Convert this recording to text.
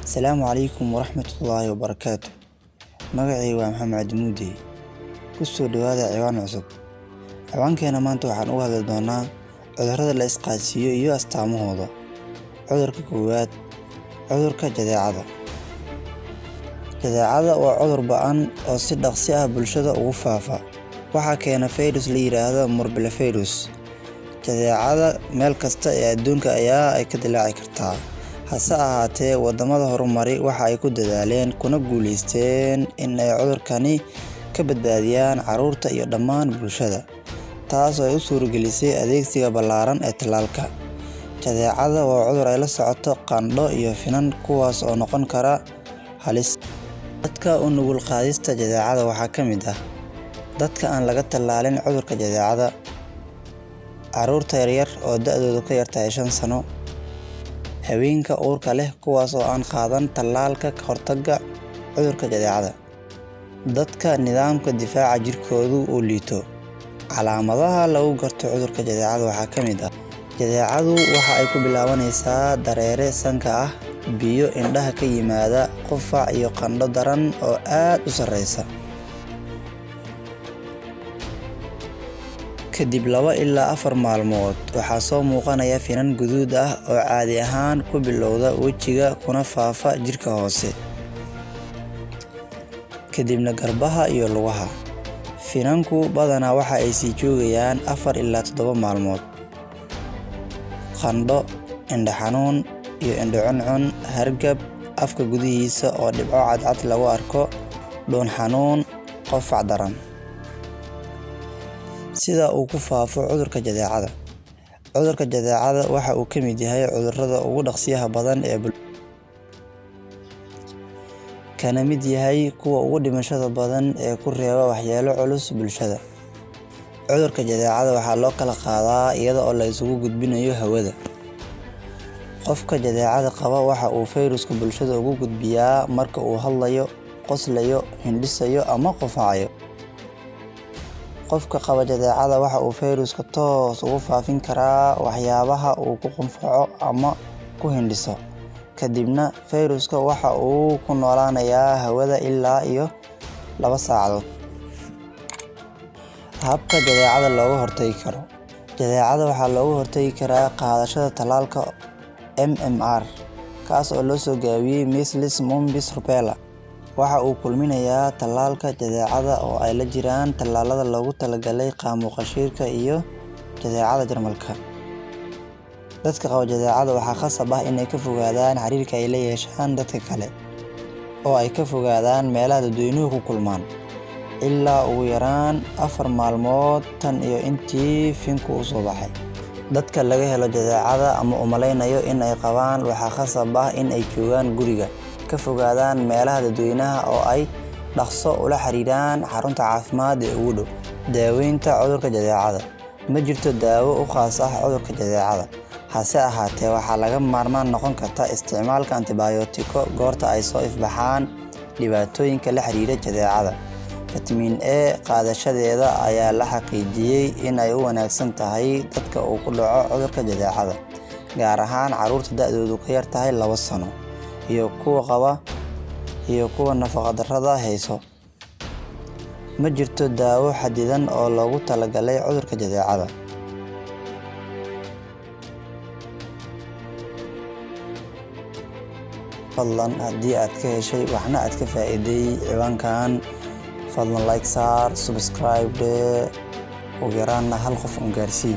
Asalaamu calaykum waraxmatullaahi wabarakaatuh. Magacaygu waa Maxamed Muudi. Ku soo dhawaada ciwaan cusub. Ciwaankeena maanta waxaan uga hadli doonaa cudurrada la isqaadsiiyo iyo astaamahooda. Cudurka koowaad, cudurka jadeecada. Jadeecada waa cudur ba'an oo si dhaqsi ah bulshada ugu faafa. Waxaa keena fayras la yiraahdo Morbillivirus. Jadeecada meel kasta ee adduunka ayaa ay ka dillaaci kartaa. Hase ahaatee, wadamada horumari waxa ay ku dadaaleen kuna guuleysteen in ay cudurkani ka badbaadiyaan carruurta iyo dhammaan bulshada, taas oo ay u suuragelisay adeegsiga ballaaran ee tallaalka. Jadeecada waa cudur ay la socoto qandho iyo finan, kuwaas oo noqon kara halis. Dadka u nugul qaadista jadeecada waxaa ka mid ah dadka aan laga tallaalin cudurka jadeecada, carruurta yaryar oo da'doodu ka yartahay 5 sano, haweenka uurka leh kuwaas oo aan qaadan tallaalka ka hortagga cudurka jadeecada, dadka nidaamka difaaca jirkoodu uu liito. Calaamadaha lagu garto cudurka jadeecada waxaa ka mid ah jadeecadu waxa ay ku bilaabanaysaa dareere sanka ah, biyo indhaha ka yimaada, qufac iyo qandho daran oo aad u sarreysa. Kadib 2 ilaa 4 maalmood waxaa soo muuqanaya finan guduud ah oo caadi ahaan ku bilowda wejiga kuna faafa jirka hoose, kadibna garbaha iyo lugaha. Finanku badanaa waxa ay sii joogayaan 4 ilaa 7 maalmood. Qandho, indho xanuun iyo indho cuncun, hargab, afka gudihiisa oo dhibco cadcad lagu arko, dhuun xanuun, qufac daran. Sida uu ku faafo cudurka jadeecada. Cudurka jadeecada waxa uu ka mid yahay cudurrada ugu dhaqsiyaha badan ee kana mid yahay kuwa ugu dhimashada badan ee ku reeba waxyeello culus bulshada. Cudurka jadeecada waxaa loo kala qaadaa iyada oo la isugu gudbinayo hawada. Qofka jadeecada qaba waxa uu fayraska bulshada ugu gudbiyaa marka uu hadlayo, qoslayo, hindhisayo ama qufacayo. Qofka qaba jadeecada waxa uu fayraska toos ugu faafin karaa waxyaabaha uu ku qufaco ama ku hindhiso, kadibna fayraska waxa uu ku noolaanayaa hawada ilaa iyo 2 saacadood. Habka jadeecada looga hortagi karo. Jadeecada waxaa looga hortagi karaa qaadashada tallaalka MMR, kaas oo loo soo gaabiyey Measles, Mumps, Rubella. Waxa uu kulminayaa tallaalka jadeecada oo ay la jiraan tallaalada loogu talagalay qaamoqashiirka iyo jadeecada Jarmalka. Dadka qaba jadeecada waxaa khasab ah inay ka fogaadaan xiriirka ay la yeeshaan dadka kale, oo ay ka fogaadaan meelaha dadweynuhu ku kulmaan, ilaa ugu yaraan 4 maalmood tan iyo intii finku u soo baxay. Dadka laga helo jadeecada ama u malaynayo in ay qabaan waxaa khasab ah in ay joogaan guriga, ka fogaadaan meelaha dadweynaha oo ay dhaqso ula xiriiraan xarunta caafimaad ee ugu dhow. Daaweynta cudurka jadeecada. Ma jirto daawo u khaas ah cudurka jadeecada, hase ahaatee waxaa laga maarmaan noqon karta isticmaalka antibiyootiko goorta ay soo ifbaxaan dhibaatooyinka la xiriira jadeecada. Vitamin A qaadashadeeda ayaa la xaqiijiyey in ay u wanaagsan tahay dadka uu ku dhaco cudurka jadeecada, gaar ahaan carruurta da'doodu ka yartahay 2 sano iyo kuwa nafaqo darrada hayso. Ma jirto daawo xadidan oo loogu talagalay cudurka jadeecada. Fadlan haddii aad ka heshay waxna aad ka faa'iiday ciwaankan, fadlan like saar, subscribe ugu yaraana 1 qof gaarsii.